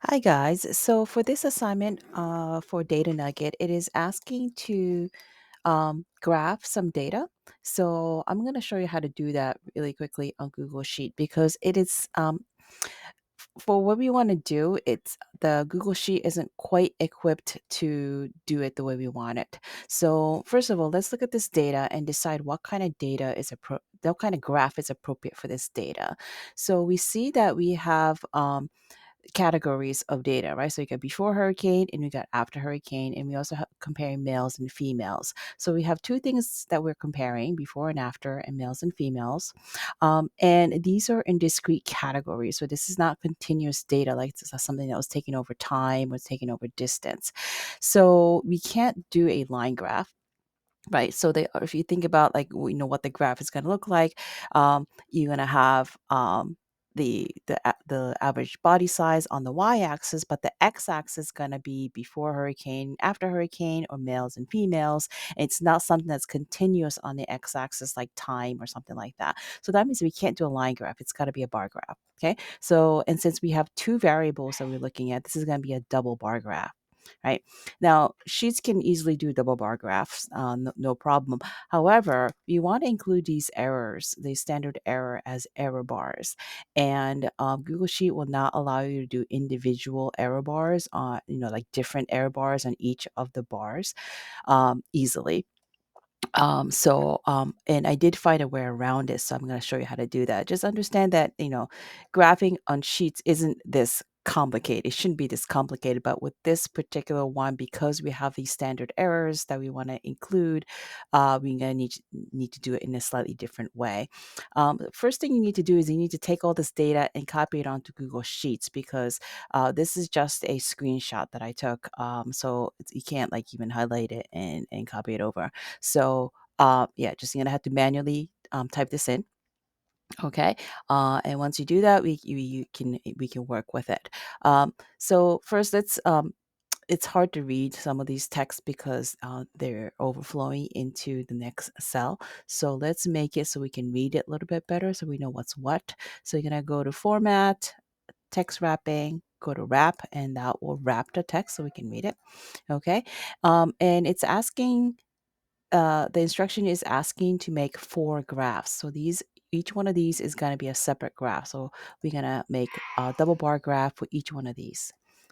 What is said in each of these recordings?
Hi guys. So for this assignment for Data Nugget, it is asking to graph some data. So I'm going to show you how to do that really quickly on Google Sheet because it is for what we want to do. It's the Google Sheet isn't quite equipped to do it the way we want it. So first of all, let's look at this data and decide what kind of data is what kind of graph is appropriate for this data. So we see that we have categories of data, right? So you got before hurricane and we got after hurricane, and we also have comparing males and females. So we have two things that we're comparing, before and after, and males and females. And these are in discrete categories. So this is not continuous data, like this is something that was taken over time or taken over distance. So we can't do a line graph. Right. So if you think about like what the graph is going to look like, you're going to have the average body size on the y-axis, but the x-axis is going to be before hurricane, after hurricane, or males and females. It's not something that's continuous on the x-axis like time or something like that. So that means we can't do a line graph. It's got to be a bar graph. Okay. So and since we have two variables that we're looking at, this is going to be a double bar graph. Right. Now, sheets can easily do double bar graphs, no problem. However, you want to include these errors, the standard error, as error bars. And Google Sheet will not allow you to do individual error bars on, like different error bars on each of the bars easily. And I did find a way around it, so I'm going to show you how to do that. Just understand that, graphing on sheets isn't this complicated. It shouldn't be this complicated, but with this particular one, because we have these standard errors that we want to include, we're going to need to do it in a slightly different way. The first thing you need to do is you need to take all this data and copy it onto Google Sheets because this is just a screenshot that I took. So you can't like even highlight it and copy it over. So yeah, just you're gonna have to manually type this in. Okay, and once you do that, we can work with it. So first, let's. It's hard to read some of these texts because they're overflowing into the next cell. So let's make it so we can read it a little bit better, so we know what's what. So you're gonna go to Format, Text Wrapping, go to Wrap, and that will wrap the text so we can read it. Okay, and it's asking the instruction is asking to make four graphs. So each one of these is going to be a separate graph. So we're going to make a double bar graph for each one of these.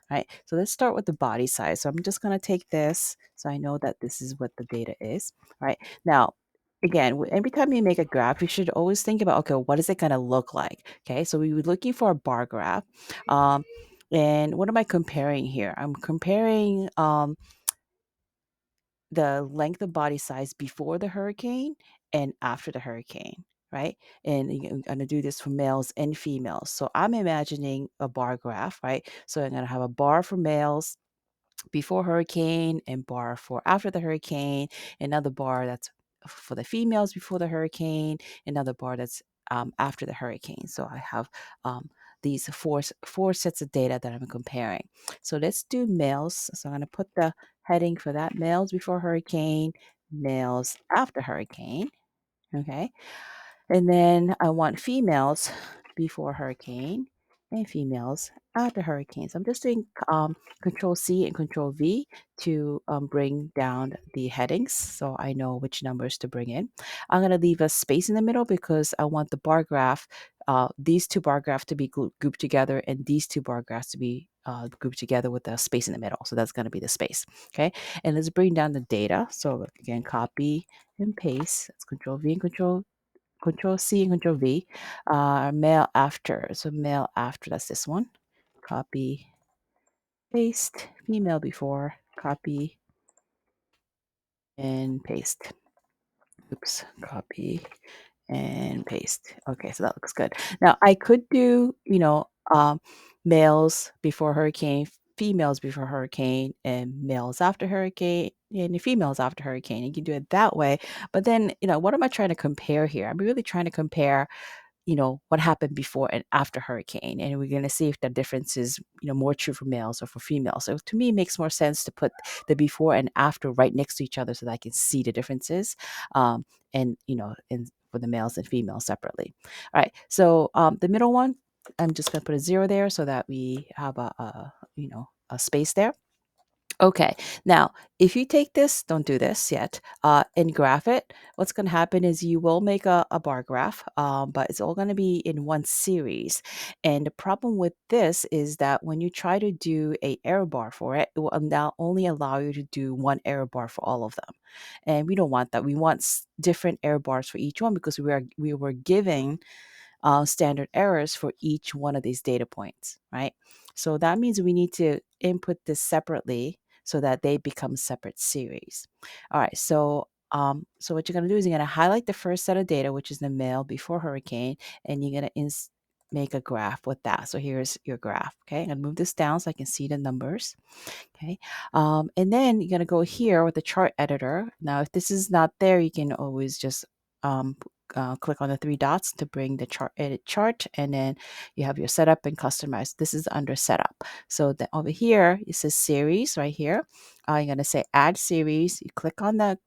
Right. So let's start with the body size. So I'm just going to take this so I know that this is what the data is. Right. Now, again, every time you make a graph, you should always think about, okay, what is it going to look like? Okay. So we were looking for a bar graph. Um, and what am I comparing here? I'm comparing the length of body size before the hurricane and after the hurricane, right? And I'm going to do this for males and females. So I'm imagining a bar graph, right? So I'm going to have a bar for males before hurricane and bar for after the hurricane, another bar that's for the females before the hurricane, another bar that's after the hurricane. So I have these four sets of data that I'm comparing. So let's do males. So I'm going to put the heading for that: males before hurricane, males after hurricane. Okay. And then I want females before hurricane and females after hurricane. So I'm just doing Control C and Control V to bring down the headings so I know which numbers to bring in. I'm going to leave a space in the middle because I want the bar graph, these two bar graphs to be grouped together and these two bar graphs to be grouped together with a space in the middle. So that's going to be the space. Okay. And let's bring down the data. So again, copy and paste. That's Control V and Control C and Control V. Mail after. So mail after, that's this one. Copy, paste, female before, copy and paste. Oops, copy and paste. Okay, so that looks good. Now I could do, males before hurricane, females before hurricane, and males after hurricane, and females after hurricane. You can do it that way. But then, what am I trying to compare here? I'm really trying to compare what happened before and after hurricane, and we're going to see if the difference is more true for males or for females. So to me it makes more sense to put the before and after right next to each other so that I can see the differences, and for the males and females separately. All right, so the middle one, I'm just going to put a 0 there so that we have a space there. Okay, now if you take this, don't do this yet, and graph it, what's going to happen is you will make a bar graph, but it's all going to be in one series. And the problem with this is that when you try to do a error bar for it, it will now only allow you to do one error bar for all of them. And we don't want that. We want different error bars for each one because we were giving standard errors for each one of these data points, right? So that means we need to input this separately so that they become separate series. All right, so what you're going to do is you're going to highlight the first set of data, which is the male before hurricane, and you're going to make a graph with that. So here's your graph. Okay, I'm going to move this down so I can see the numbers. Okay, and then you're going to go here with the chart editor. Now, if this is not there, you can always just um, click on the three dots to bring the chart edit chart, and then you have your setup and customize. This is under setup. So then over here it says series right here. You're going to say add series. You click on the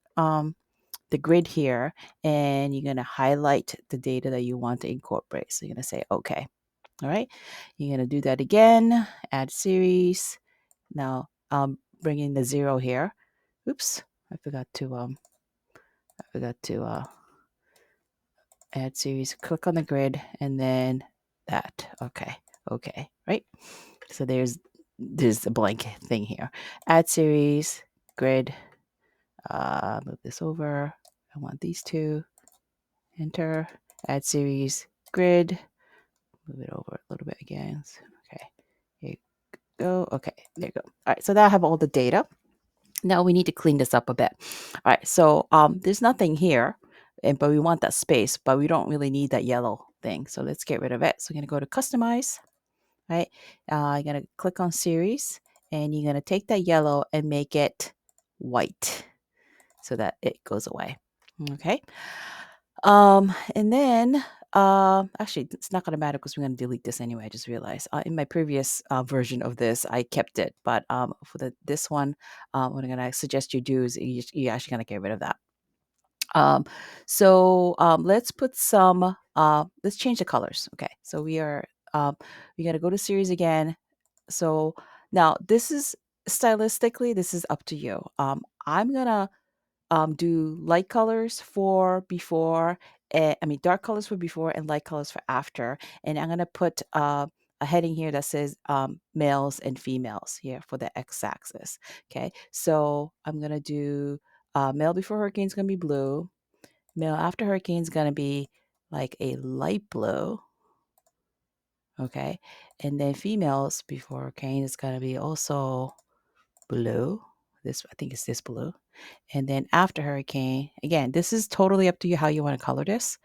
grid here, and you're going to highlight the data that you want to incorporate. So you're going to say okay. All right, you're going to do that again, add series. Now bring in the 0 here. Oops, I forgot to add series. Click on the grid and then that. Okay, okay, right. So there's a blank thing here. Add series, grid. Move this over. I want these two. Enter. Add series, grid. Move it over a little bit again. Okay, here you go. Okay, there you go. All right, so now I have all the data. Now we need to clean this up a bit. All right, so there's nothing here, but we want that space, but we don't really need that yellow thing. So let's get rid of it. So I'm going to go to customize, right? You're going to click on series, and you're going to take that yellow and make it white so that it goes away. Okay. And then actually it's not going to matter because we're going to delete this anyway. I just realized in my previous version of this I kept it, but for this one, what I'm going to suggest you do is you're actually going to get rid of that. um let's put some let's change the colors. Okay, so we got to go to series again. So now this is stylistically, this is up to you. I'm gonna do light colors for before, I mean dark colors for before and light colors for after. And I'm gonna put a heading here that says males and females here for the x-axis. Okay, so I'm gonna do male before hurricane is gonna be blue. Male after hurricane is gonna be like a light blue. Okay, and then females before hurricane is gonna be also blue. This, I think it's this blue. And then after hurricane, again, this is totally up to you how you want to color this.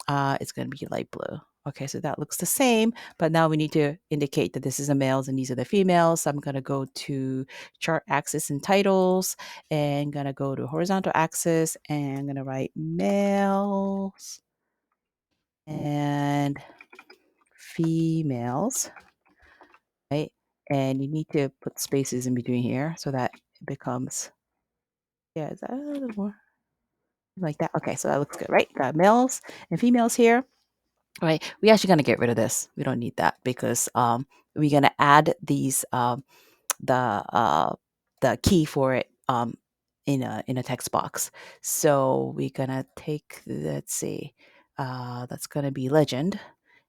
It's going to be light blue. Okay, so that looks the same, but now we need to indicate that this is the males and these are the females. So I'm going to go to chart axis and titles, and going to go to horizontal axis, and I'm going to write males and females, right? And you need to put spaces in between here so that it becomes, yeah, is that a little more like that? Okay, so that looks good, right? Got males and females here, right? We actually gonna get rid of this. We don't need that because we're gonna add these the uh the key for it in a text box. So we're gonna take, let's see, that's gonna be legend,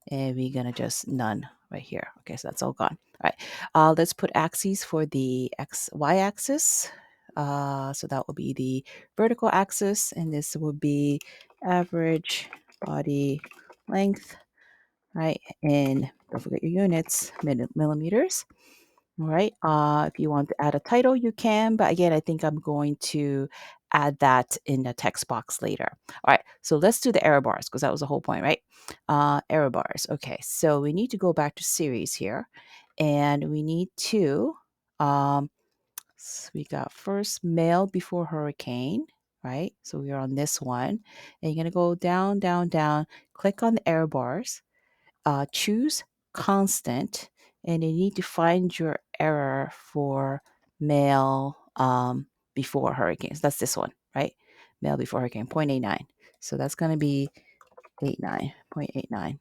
and we're gonna just none right here. Okay, so that's all gone. All right, let's put axes for the y axis. So that will be the vertical axis, and this will be average body length, right? And don't forget your units, millimeters. All right. If you want to add a title, you can. But again, I think I'm going to add that in the text box later. All right. So let's do the error bars because that was the whole point, right? Error bars. Okay. So we need to go back to series here, and we need to, we got first male before hurricane, right? So we are on this one. And you're going to go down, down, down, click on the error bars, choose constant, and you need to find your error for male before hurricanes. That's this one, right? Male before hurricane, 0.89. So that's going to be 89, 0.89.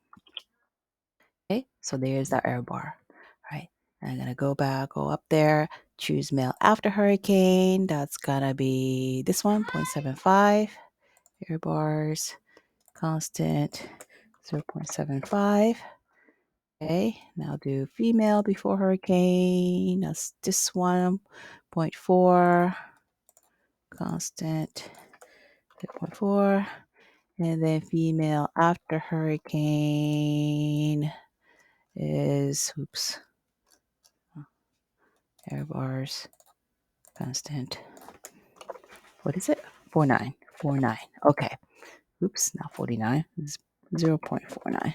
Okay, so there's the error bar. All right, I'm gonna go back, go up there, choose male after hurricane. That's gonna be this one, 0.75. Error bars, constant, 0.75. Okay, now do female before hurricane. That's this one, 0.4, constant, 0.4. And then female after hurricane is, oops, error bars, constant. What is it? 49. 49. Okay. Oops, not 49. It's 0.49.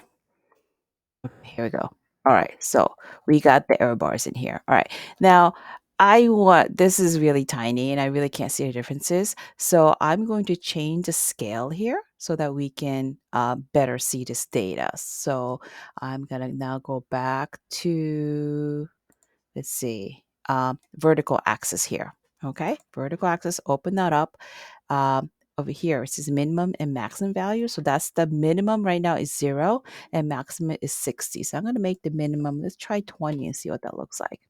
Here we go. All right. So we got the error bars in here. All right. Now I want, this is really tiny and I really can't see the differences. So I'm going to change the scale here so that we can better see this data. So I'm going to now go back to, let's see, vertical axis here. Okay. Vertical axis, open that up. Um, over here, it says minimum and maximum value. So that's the minimum right now is 0 and maximum is 60. So I'm going to make the minimum. Let's try 20 and see what that looks like.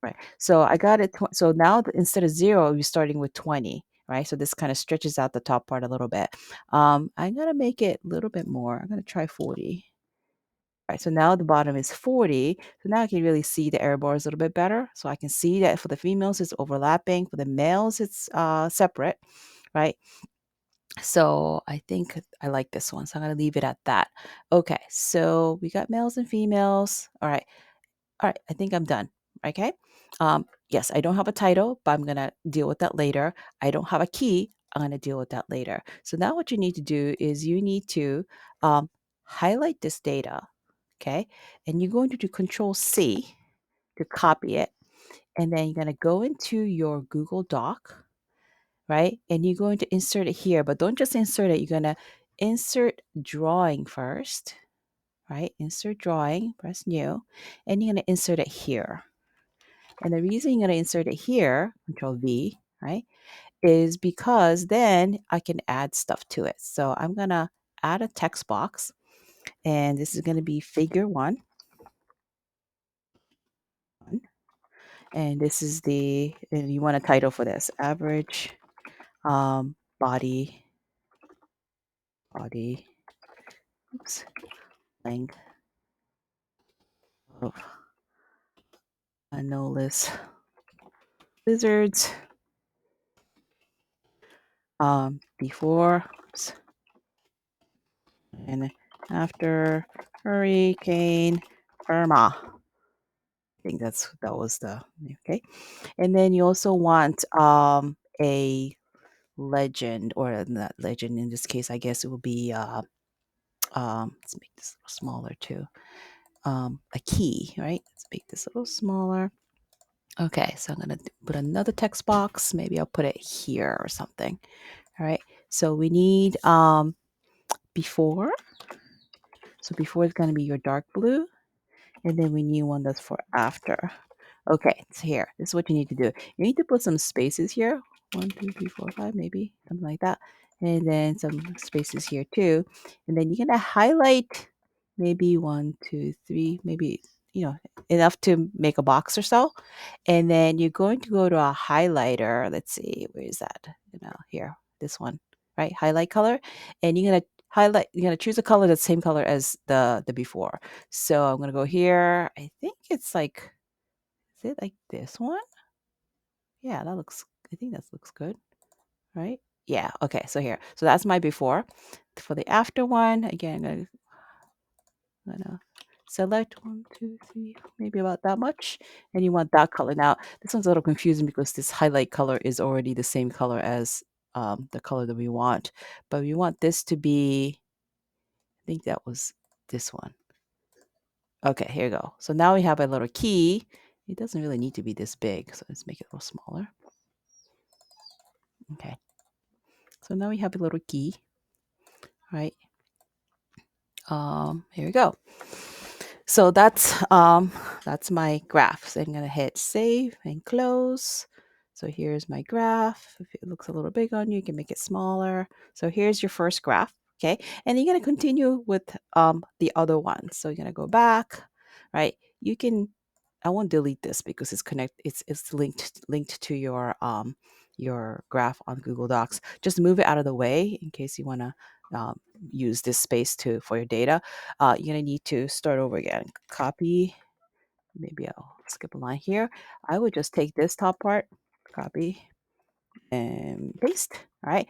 Right. So I got it. So now instead of 0, we're starting with 20. Right. So this kind of stretches out the top part a little bit. I'm going to make it a little bit more. I'm going to try 40. Right, so now the bottom is 40. So now I can really see the error bars a little bit better. So I can see that for the females, it's overlapping. For the males, it's separate, right? So I think I like this one. So I'm going to leave it at that. Okay, so we got males and females. All right. All right, I think I'm done. Okay. Yes, I don't have a title, but I'm going to deal with that later. I don't have a key. I'm going to deal with that later. So now what you need to do is you need to highlight this data. Okay. And you're going to do Control C to copy it. And then you're going to go into your Google Doc, right? And you're going to insert it here, but don't just insert it. You're going to insert drawing first, right? Insert drawing, press new, and you're going to insert it here. And the reason you're going to insert it here, Control V, right, is because then I can add stuff to it. So I'm going to add a text box, and this is going to be figure one. And this is and you want a title for this, average body, oops, length of anolis lizards before, oops, and after Hurricane Irma. I think that was the okay. And then you also want a legend, or not legend in this case. I guess it will be let's make this a little smaller too. A key, right? Let's make this a little smaller. Okay, so I'm gonna put another text box. Maybe I'll put it here or something. All right. So we need before. So before is gonna be your dark blue, and then we need one that's for after. Okay, it's here. This is what you need to do. You need to put some spaces here. 1, 2, 3, 4, 5, maybe something like that. And then some spaces here too. And then you're gonna highlight maybe 1, 2, 3, maybe enough to make a box or so. And then you're going to go to a highlighter. Let's see, where is that? Here, this one, right? Highlight color. And you're gonna choose a color that's same color as the before. So I'm gonna go here. I think it's like, is it like this one? Yeah, I think that looks good, right? Yeah, okay, so here. So that's my before. For the after one, again, I'm gonna select 1, 2, 3, maybe about that much. And you want that color. Now, this one's a little confusing because this highlight color is already the same color as the color that we want. But we want this to be, I think that was this one. Okay, here we go. So now we have a little key. It doesn't really need to be this big, so let's make it a little smaller. Okay. So now we have a little key, right? Here we go. So that's my graph. So I'm gonna hit save and close. So here's my graph. If it looks a little big on you, you can make it smaller. So here's your first graph. Okay, and you're gonna continue with the other one. So you're gonna go back, right? You can, I won't delete this because it's linked to your graph on Google Docs. Just move it out of the way in case you wanna um, use this space to for your data. You're gonna need to start over again. Copy. Maybe I'll skip a line here. I would just take this top part, copy and paste. All right.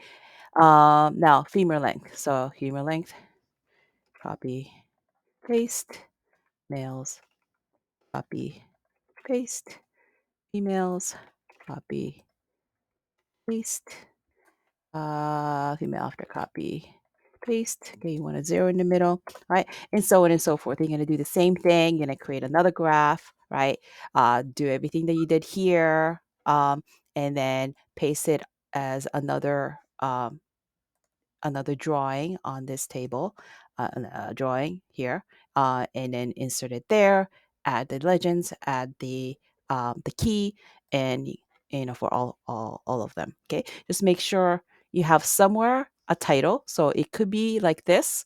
Now femur length. So femur length, copy, paste, males, copy, paste, females, copy, paste, female after copy, paste. Okay, you want a zero in the middle, right? And so on and so forth. You're going to do the same thing. You're going to create another graph, right? Do everything that you did here, and then paste it as another drawing on this table, drawing here, and then insert it there. Add the legends, add the key, and for all of them. Okay, just make sure you have somewhere a title. So it could be like this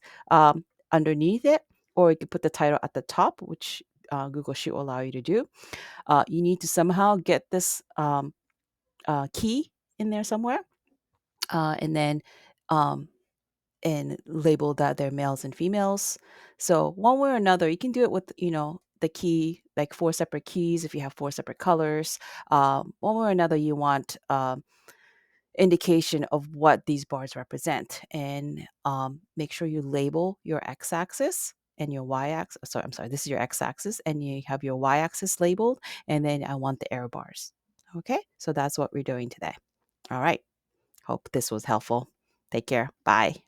underneath it, or you could put the title at the top, which Google Sheet will allow you to do. You need to somehow get this key in there somewhere, and then um, and label that they're males and females. So one way or another, you can do it with, the key, like four separate keys if you have four separate colors. One way or another, you want indication of what these bars represent. And make sure you label your x-axis and your y-axis. Sorry, I'm sorry, this is your x-axis and you have your y-axis labeled. And then I want the error bars. Okay, so that's what we're doing today. All right. Hope this was helpful. Take care. Bye.